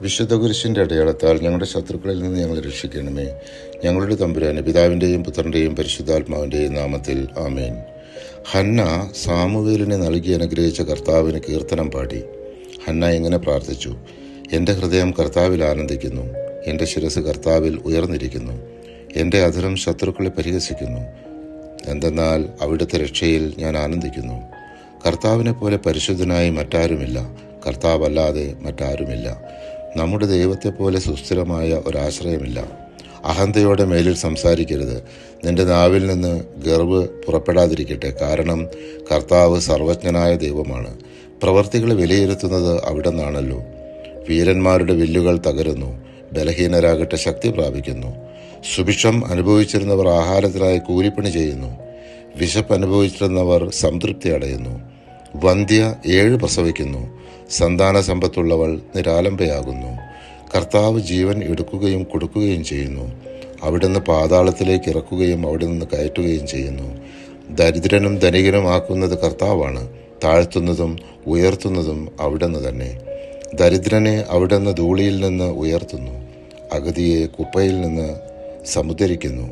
വിശുദ്ധ കുരിശിൻ്റെ അടയാളത്താൽ ഞങ്ങളുടെ ശത്രുക്കളിൽ നിന്ന് ഞങ്ങളെ രക്ഷിക്കണമേ. ഞങ്ങളുടെ തമ്പുരാനെ, പിതാവിൻ്റെയും പുത്രൻ്റെയും പരിശുദ്ധാത്മാവിൻ്റെയും നാമത്തിൽ ആമേൻ. ഹന്ന സാമുവേലിനെ നൽകി അനുഗ്രഹിച്ച കർത്താവിന് കീർത്തനം പാടി. ഹന്ന ഇങ്ങനെ പ്രാർത്ഥിച്ചു: എൻ്റെ ഹൃദയം കർത്താവിൽ ആനന്ദിക്കുന്നു, എൻ്റെ ശിരസ് കർത്താവിൽ ഉയർന്നിരിക്കുന്നു. എൻ്റെ അധരം ശത്രുക്കളെ പരിഹസിക്കുന്നു, എന്തെന്നാൽ അവിടുത്തെ രക്ഷയിൽ ഞാൻ ആനന്ദിക്കുന്നു. കർത്താവിനെ പോലെ പരിശുദ്ധനായി മറ്റാരുമില്ല, കർത്താവല്ലാതെ മറ്റാരുമില്ല. നമ്മുടെ ദൈവത്തെപ്പോലെ സുസ്ഥിരമായ ഒരാശ്രയമില്ല. അഹന്തയോടെ മേലിൽ സംസാരിക്കരുത്. നിന്റെ നാവിൽ നിന്ന് ഗർവ് പുറപ്പെടാതിരിക്കട്ടെ. കാരണം കർത്താവ് സർവജ്ഞനായ ദൈവമാണ്. പ്രവർത്തികളെ വിലയിരുത്തുന്നത് അവിടെ നിന്നാണല്ലോ. വീരന്മാരുടെ വില്ലുകൾ തകരുന്നു, ബലഹീനരാകട്ടെ ശക്തി പ്രാപിക്കുന്നു. സുഭിക്ഷം അനുഭവിച്ചിരുന്നവർ ആഹാരത്തിനായി കൂലിപ്പണി ചെയ്യുന്നു, വിശപ്പ് അനുഭവിച്ചിരുന്നവർ സംതൃപ്തി അടയുന്നു. വന്ധ്യ 7 പ്രസവിക്കുന്നു, സന്താന സമ്പത്തുള്ളവൾ നിരാലംബയാകുന്നു. കർത്താവ് ജീവൻ എടുക്കുകയും കൊടുക്കുകയും ചെയ്യുന്നു. അവിടുന്ന് പാതാളത്തിലേക്ക് ഇറക്കുകയും അവിടെ നിന്ന് കയറ്റുകയും ചെയ്യുന്നു. ദരിദ്രനും ധനികനുമാക്കുന്നത് കർത്താവാണ്, താഴ്ത്തുന്നതും ഉയർത്തുന്നതും അവിടുന്ന് തന്നെ. ദരിദ്രനെ അവിടുന്ന് ധൂളിയിൽ നിന്ന് ഉയർത്തുന്നു, അഗതിയെ കുപ്പയിൽ നിന്ന് സമുദ്ധരിക്കുന്നു.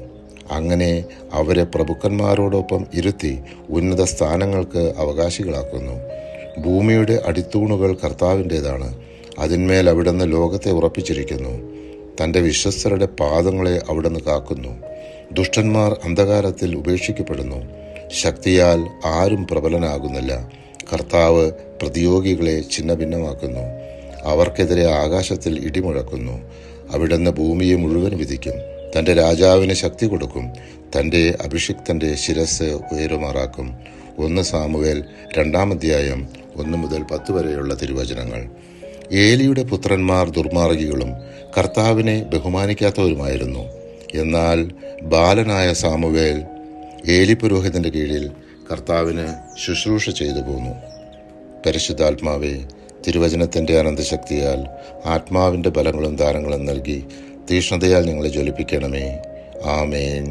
അങ്ങനെ അവരെ പ്രഭുക്കന്മാരോടൊപ്പം ഇരുത്തി ഉന്നത സ്ഥാനങ്ങൾക്ക് അവകാശികളാക്കുന്നു. ഭൂമിയുടെ അടിത്തൂണുകൾ കർത്താവിൻ്റേതാണ്, അതിന്മേൽ അവിടുന്ന് ലോകത്തെ ഉറപ്പിച്ചിരിക്കുന്നു. തൻ്റെ വിശ്വസ്തരുടെ പാദങ്ങളെ അവിടുന്ന് കാക്കുന്നു. ദുഷ്ടന്മാർ അന്ധകാരത്തിൽ ഉപേക്ഷിക്കപ്പെടുന്നു, ശക്തിയാൽ ആരും പ്രബലനാകുന്നില്ല. കർത്താവ് പ്രതിയോഗികളെ ഛിന്നഭിന്നമാക്കുന്നു, അവർക്കെതിരെ ആകാശത്തിൽ ഇടിമുഴക്കുന്നു. അവിടുന്ന് ഭൂമിയെ മുഴുവൻ വിധിക്കും, തൻ്റെ രാജാവിന് ശക്തി കൊടുക്കും, തൻ്റെ അഭിഷിക്തൻ്റെ ശിരസ് ഉയരുമാറാക്കും. 1 സാമുവേൽ 2-ാം അധ്യായം 1 മുതൽ 10 വരെയുള്ള തിരുവചനങ്ങൾ. ഏലിയുടെ പുത്രന്മാർ ദുർമാർഗികളും കർത്താവിനെ ബഹുമാനിക്കാത്തവരുമായിരുന്നു. എന്നാൽ ബാലനായ സാമുവേൽ ഏലി പുരോഹിതൻ്റെ കീഴിൽ കർത്താവിന് ശുശ്രൂഷ ചെയ്തു പോന്നു. പരിശുദ്ധാത്മാവേ, തിരുവചനത്തിൻ്റെ അനന്തശക്തിയാൽ ആത്മാവിൻ്റെ ബലങ്ങളും ദാനങ്ങളും നൽകി തീഷ്ണതയാൽ ഞങ്ങളെ ജ്വലിപ്പിക്കണമേ. ആമേൻ.